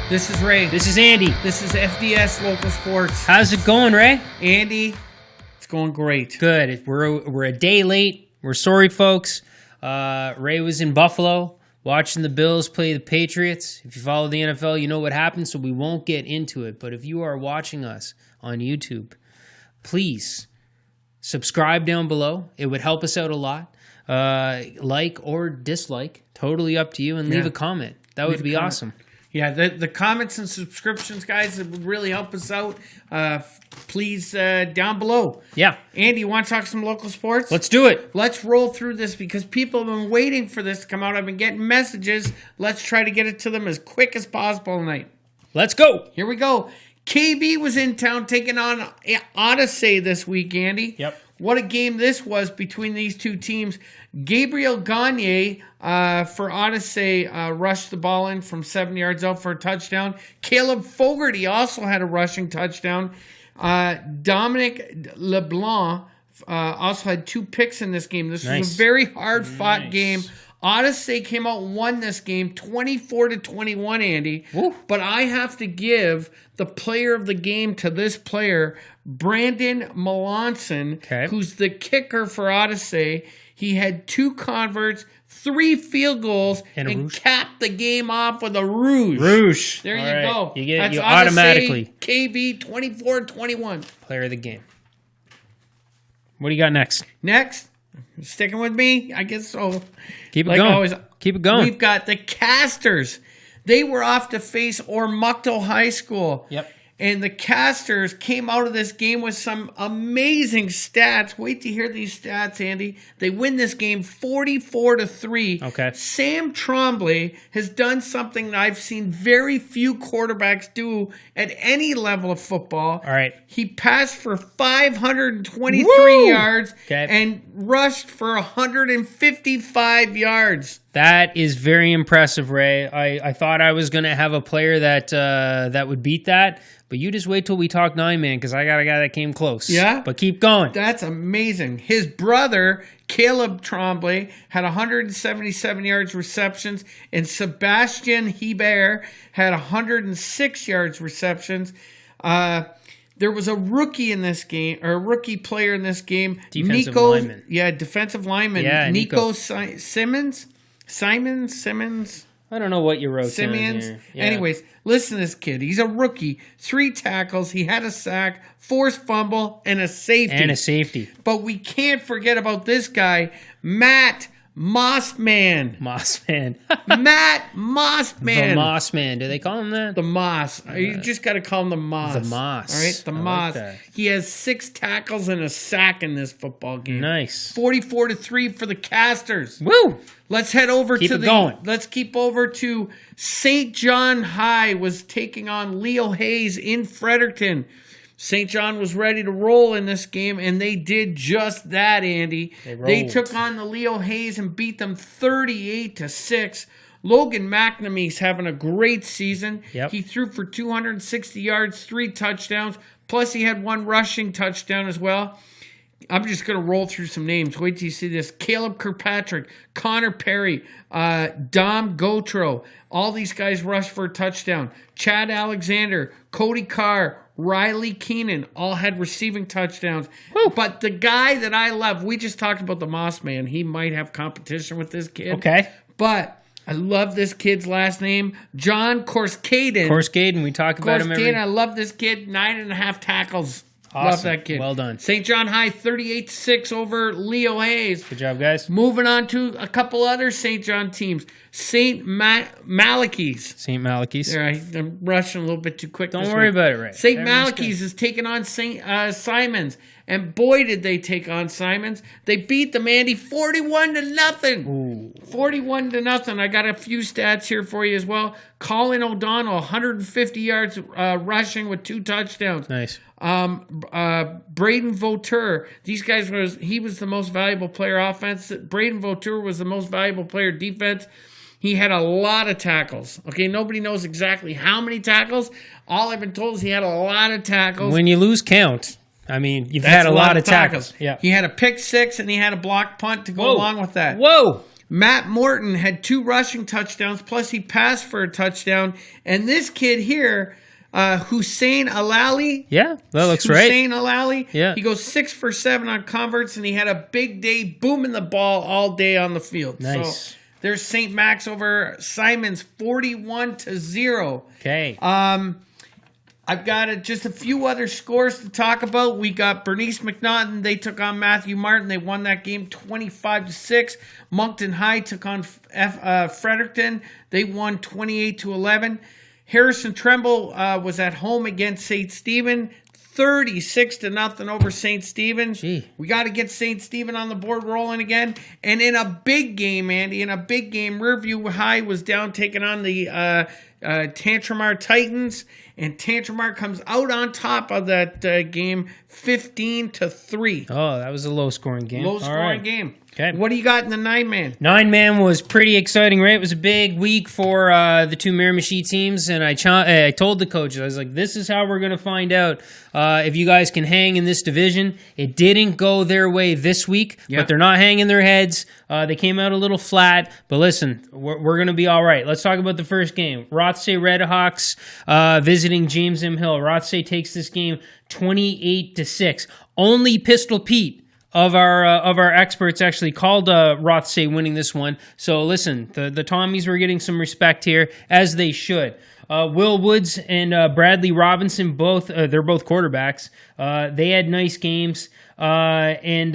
This is Ray. This is Andy. This is FDS Local Sports. How's it going, Ray? Andy, it's going great. Good. We're a day late. We're sorry, folks. Ray was in Buffalo watching the Bills play the Patriots. If you follow the NFL, you know what happened, so we won't get into it. But if you are watching us on YouTube, please subscribe down below. It would help us out a lot. Like or dislike, totally up to you, and leave a comment. That would be awesome. Yeah, the comments and subscriptions, guys, it would really help us out. Please, down below. Yeah. Andy, you want to talk some local sports? Let's do it. Let's roll through this because people have been waiting for this to come out. I've been getting messages. Let's try to get it to them as quick as possible tonight. Let's go. Here we go. KB was in town taking on Odyssey this week, Andy. Yep. What a game this was between these two teams. Gabriel Gagne for Odyssey rushed the ball in from 7 yards out for a touchdown. Caleb Fogarty also had a rushing touchdown. Dominic LeBlanc also had 2 picks in this game. This was a very hard-fought game. Odyssey came out and won this game 24-21, Andy. Woo. But I have to give the player of the game to this player, Brandon Melanson, who's the kicker for Odyssey. He had 2 converts, 3 field goals, and capped the game off with a rouge. There you go. That's Odyssey, automatically KV 24-21. Player of the game. What do you got next? Next, sticking with me, I guess so. Keep it going. Always, keep it going. We've got the Casters. They were off to face Ormocto High School. Yep. And the Casters came out of this game with some amazing stats. Wait to hear these stats, Andy. They win this game 44-3. Okay. Sam Trombley has done something that I've seen very few quarterbacks do at any level of football. All right. He passed for 523 yards and rushed for 155 yards. That is very impressive, Ray. I thought I was going to have a player that would beat that, but you just wait till we talk 9-man because I got a guy that came close. Yeah? But keep going. That's amazing. His brother, Caleb Tremblay, had 177 yards receptions, and Sebastian Hebert had 106 yards receptions. There was a rookie in this game, or a rookie player in this game. Defensive lineman. Yeah, defensive lineman. Yeah, Nico Simmons. I don't know what you wrote Simeons. down here. Yeah. Anyways, listen to this kid. He's a rookie. 3 tackles. He had a sack, forced fumble, and a safety. But we can't forget about this guy, Matt Mossman. Matt Mossman. The Mossman. Do they call him that? The Moss. You just got to call him the Moss. The Moss. All right, the Moss. Like he has 6 tackles and a sack in this football game. Nice. 44-3 for the Casters. Woo! Let's head over going. Let's keep over to St. John High was taking on Leo Hayes in Fredericton. St. John was ready to roll in this game, and they did just that, Andy. They took on the Leo Hayes and beat them 38-6. Logan McNamee's having a great season. Yep. He threw for 260 yards, 3 touchdowns, plus he had 1 rushing touchdown as well. I'm just going to roll through some names. Wait till you see this. Caleb Kirkpatrick, Connor Perry, Dom Gotro. All these guys rushed for a touchdown. Chad Alexander, Cody Carr, Riley Keenan all had receiving touchdowns. Woo. But the guy that I love, we just talked about the Moss Man. He might have competition with this kid. Okay. But I love this kid's last name, John Corskaden. Corskaden, we talk about him every... I love this kid, 9.5 tackles. Awesome. Love that kid. Well done. St. John High, 38-6 over Leo Hayes. Good job, guys. Moving on to a couple other St. John teams. St. Malachy's. St. Malachy's. I'm rushing a little bit too quick. Don't worry about it, Ray. St. Malachy's is taking on St. Simons. And boy, did they take on Simons. They beat them, Andy, 41-0. Ooh. 41-0. I got a few stats here for you as well. Colin O'Donnell, 150 yards rushing with 2 touchdowns. Nice. Braden Vauteur. He was the most valuable player offense. Braden Vauteur was the most valuable player defense. He had a lot of tackles. Okay, nobody knows exactly how many tackles. All I've been told is he had a lot of tackles. When you lose count, I mean, you've had a lot of tackles. Yeah. He had a pick 6 and he had a block punt to go along with that. Whoa! Matt Morton had 2 rushing touchdowns, plus he passed for a touchdown. And this kid here, Hussein Alali. Yeah, that looks right. Hussein Alali. Yeah. He goes 6 for 7 on converts, and he had a big day booming the ball all day on the field. Nice. So there's St. Max over Simons 41-0. Okay. I've got just a few other scores to talk about. We got Bernice McNaughton. They took on Matthew Martin. They won that game 25-6. Moncton High took on Fredericton. They won 28-11. Harrison Tremble was at home against St. Stephen. 36-0 over St. Stephen. Gee. We got to get St. Stephen on the board rolling again. And in a big game, Andy, Riverview High was down taking on the Tantramar Titans. And Tantramar comes out on top of that game 15-3. Oh, that was a low-scoring game. Low-scoring game. Okay. What do you got in the 9-man? 9-man was pretty exciting, right? It was a big week for the 2 Miramichi teams, and I told the coaches, I was like, this is how we're going to find out if you guys can hang in this division. It didn't go their way this week, but they're not hanging their heads. They came out a little flat, but listen, we're going to be all right. Let's talk about the first game. Rothsay Redhawks visiting James M. Hill. Rothsay takes this game 28-6. Only Pistol Pete of our experts actually called Rothsay winning this one. So listen, the Tommies were getting some respect here, as they should. Will Woods and Bradley Robinson, they're both quarterbacks. They had nice games, and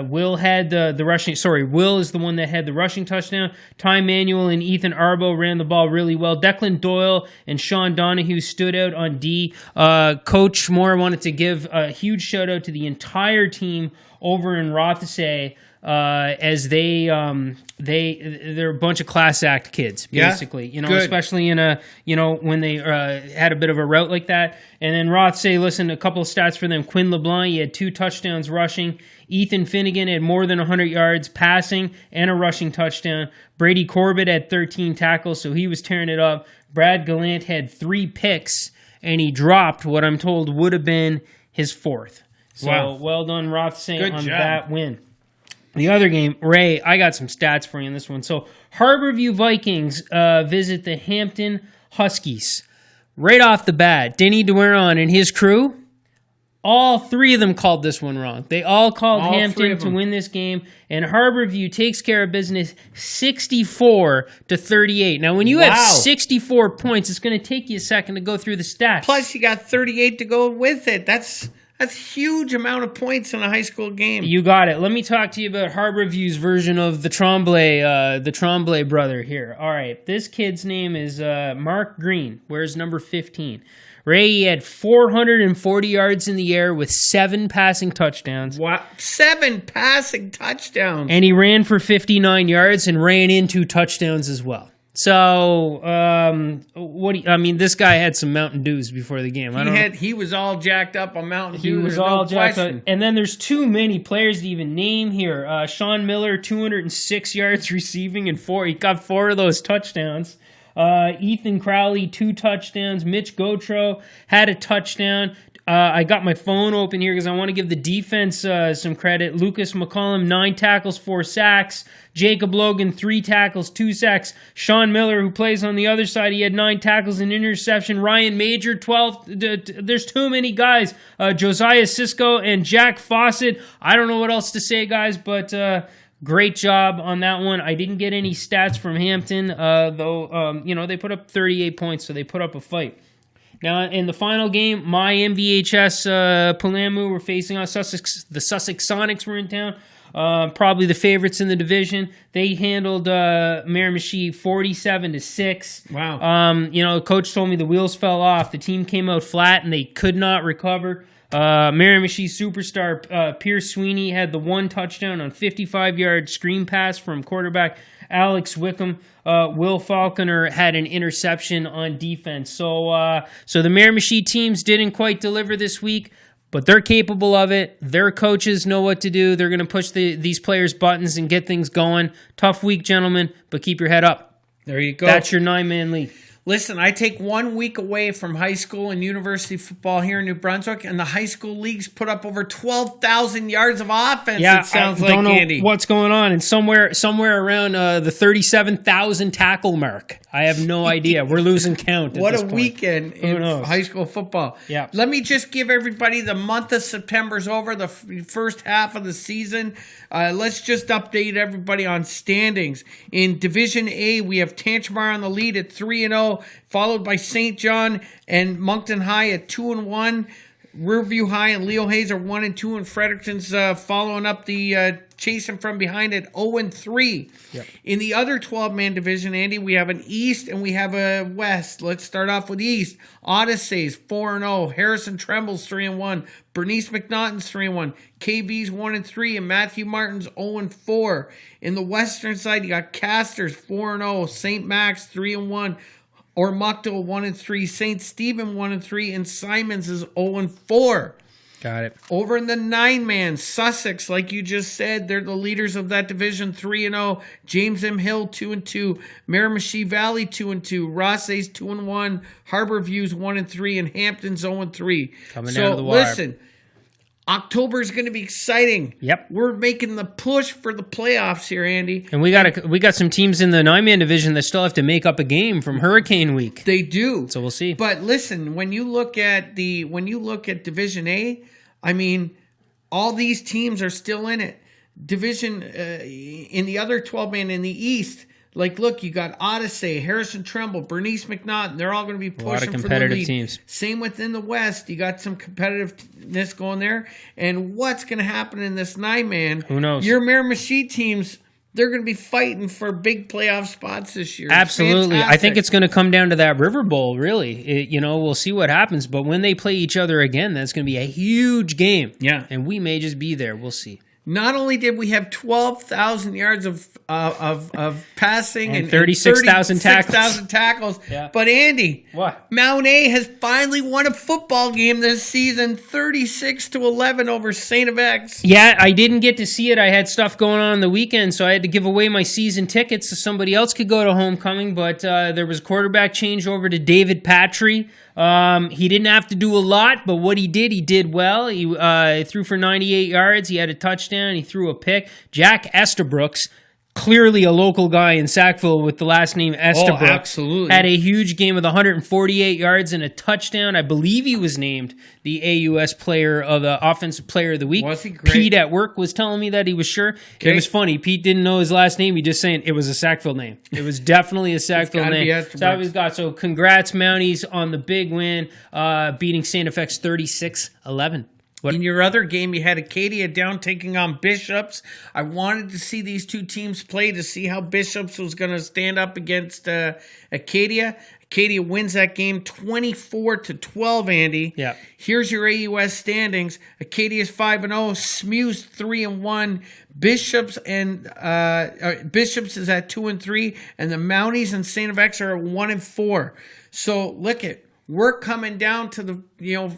Will had the rushing. Sorry, Will is the one that had the rushing touchdown. Ty Manuel and Ethan Arbo ran the ball really well. Declan Doyle and Sean Donahue stood out on D. Coach Moore wanted to give a huge shout out to the entire team over in Rothsay, as they're a bunch of class act kids, basically. Good. Especially in when they had a bit of a route like that. And then Rothsay, listen, a couple of stats for them. Quinn LeBlanc, he had 2 touchdowns rushing. Ethan Finnegan had more than 100 yards passing and a rushing touchdown. Brady Corbett had 13 tackles, so he was tearing it up. Brad Gallant had 3 picks, and he dropped what I'm told would have been his 4th. So well done, Rothsay, on that win. The other game, Ray, I got some stats for you in this one. So Harborview Vikings visit the Hampton Huskies. Right off the bat, Denny DeWeron and his crew, all 3 of them called this one wrong. They all called Hampton to win this game, and Harborview takes care of business 64-38. Now, when you have 64 points, it's going to take you a second to go through the stats. Plus, you got 38 to go with it. That's huge amount of points in a high school game. You got it. Let me talk to you about Harborview's version of the Tremblay brother here. All right, this kid's name is Mark Green. Wears number 15. Ray had 440 yards in the air with 7 passing touchdowns. Wow, 7 passing touchdowns. And he ran for 59 yards and ran in 2 touchdowns as well. So, this guy had some Mountain Dews before the game. He was all jacked up on Mountain Dew. He was all jacked up. And then there's too many players to even name here. Sean Miller, 206 yards receiving, and he got 4 of those touchdowns. Ethan Crowley, 2 touchdowns. Mitch Gautreau had a touchdown. I got my phone open here because I want to give the defense some credit. Lucas McCollum, 9 tackles, 4 sacks. Jacob Logan, 3 tackles, 2 sacks. Sean Miller, who plays on the other side, he had 9 tackles and interception. Ryan Major, 12. There's too many guys. Josiah Cisco and Jack Fawcett. I don't know what else to say, guys, but great job on that one. I didn't get any stats from Hampton, though, they put up 38 points, so they put up a fight. Now, in the final game, my MVHS Palamu were facing us. The Sussex Sonics were in town. Probably the favorites in the division. They handled Miramichi 47-6. Wow. Coach told me the wheels fell off. The team came out flat, and they could not recover. Miramichi superstar Pierce Sweeney had the 1 touchdown on 55-yard screen pass from quarterback Alex Wickham. Will Falconer had an interception on defense. So the Miramichi teams didn't quite deliver this week, but they're capable of it. Their coaches know what to do. They're going to push these players' buttons and get things going. Tough week, gentlemen, but keep your head up. There you go. That's your 9-man league. Listen, I take 1 week away from high school and university football here in New Brunswick, and the high school leagues put up over 12,000 yards of offense. Yeah, it sounds I like, don't know Andy. what's going on, and somewhere around the 37,000 tackle mark. I have no idea. We're losing count. What this a point. weekend in high school football. Yeah. Let me just give everybody the month of September's over, the first half of the season. Let's just update everybody on standings. In Division A, we have Tantramar on the lead at 3-0, followed by St. John and Moncton High at 2-1. Riverview High and Leo Hayes are 1-2, and Fredericton's following up the chasing from behind at 0-3. Yep. In the other 12-man division, Andy, we have an East and we have a West. Let's start off with East. Odyssey's 4-0. Harrison Tremble's 3-1. Bernice McNaughton's 3-1. KB's 1-3, and Matthew Martin's 0-4. In the western side, you got Castor's 4-0. St. Max 3-1. Ormuckdale 1-3, St. Stephen 1-3, and Simons is 0-4. Got it. Over in the 9-man, Sussex, like you just said, they're the leaders of that division, 3-0. James M. Hill 2-2, Miramichi Valley 2-2, Rosses 2-1, Harborview's 1-3, and Hampton's 0-3. Coming down to the wire. Listen, October is going to be exciting. Yep. We're making the push for the playoffs here, Andy. And we got some teams in the 9-man division that still have to make up a game from Hurricane Week. They do. So we'll see. But listen, when you look at Division A, I mean, all these teams are still in it. Division in the other 12-man in the East, like, look, you got Odyssey, Harrison Tremble, Bernice McNaughton. They're all going to be pushing a lot of for the competitive lead. teams. Same within the West. You got some competitiveness going there. And what's going to happen in this 9-man? Who knows? Your Miramichi teams, they're going to be fighting for big playoff spots this year. It's Absolutely. I fantastic. think it's going to come down to that River Bowl, really. We'll see what happens. But when they play each other again, that's going to be a huge game. Yeah. And we may just be there. We'll see. Not only did we have 12,000 yards of passing and 36,000 tackles, Yeah. but Andy, What? Mount A has finally won a football game this season, 36-11 over St. X. Yeah, I didn't get to see it. I had stuff going on the weekend, so I had to give away my season tickets so somebody else could go to homecoming. But there was a quarterback change over to David Patry. He didn't have to do a lot, but what he did well. He threw for 98 yards. He had a touchdown. He threw a pick. Jack Estabrooks, clearly a local guy in Sackville with the last name Estabrooks, absolutely. had a huge game with 148 yards and a touchdown. I believe he was named the AUS player of the Offensive Player of the Week. Was he great? Pete at work was telling me that he was sure. Okay. It was funny. Pete didn't know his last name. He just saying it was a Sackville name. It was definitely a Sackville gotta be name. Estabrooks. So that we've got. So congrats, Mounties, on the big win, beating St. FX 36-11. In your other game, you had Acadia down taking on Bishops. I wanted to see these two teams play to see how Bishops was going to stand up against Acadia. Acadia wins that game 24-12, Andy. Yeah. Here's your AUS standings. Acadia's 5-0, SMU's 3-1, Bishops is at 2-3, and the Mounties and St. FX are at 1-4. So look at. We're coming down to the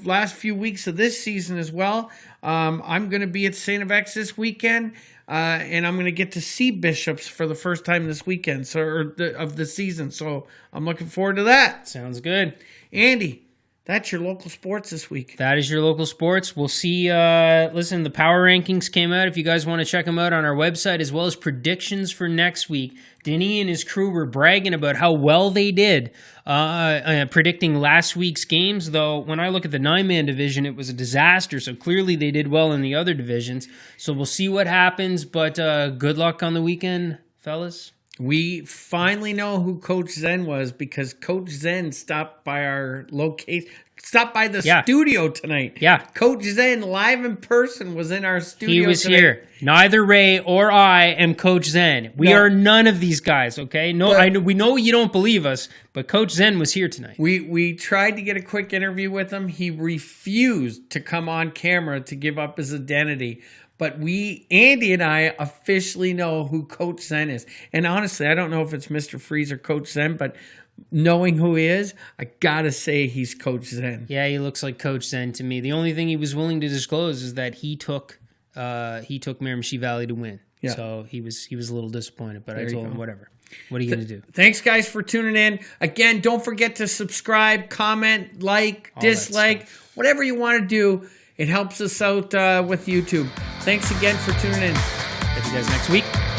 last few weeks of this season as well. I'm going to be at St. FX this weekend, and I'm going to get to see Bishops for the first time this weekend, of the season. So I'm looking forward to that. Sounds good. Andy, that's your local sports this week. That is your local sports. We'll see. Listen, the power rankings came out. If you guys want to check them out on our website, as well as predictions for next week. Denny and his crew were bragging about how well they did predicting last week's games, though when I look at the 9-man division, it was a disaster, so clearly they did well in the other divisions. So we'll see what happens, but good luck on the weekend, fellas. We finally know who Coach Zen was because Coach Zen stopped by our location, stopped by the studio tonight. Yeah. Coach Zen, live in person, was in our studio He was tonight. here. Neither Ray or I am Coach Zen. We are none of these guys, okay? No, we know you don't believe us, but Coach Zen was here tonight. We tried to get a quick interview with him. He refused to come on camera to give up his identity. But Andy and I officially know who Coach Zen is. And honestly, I don't know if it's Mr. Freeze or Coach Zen, but knowing who he is, I gotta say he's Coach Zen. Yeah, he looks like Coach Zen to me. The only thing he was willing to disclose is that he took Miramichi Valley to win. Yeah. So he was a little disappointed, but I There you told him go. whatever. What are you going to do? Thanks, guys, for tuning in. Again, don't forget to subscribe, comment, like, All that dislike, whatever you want to do. It helps us out with YouTube. Thanks again for tuning in. Catch you guys next week.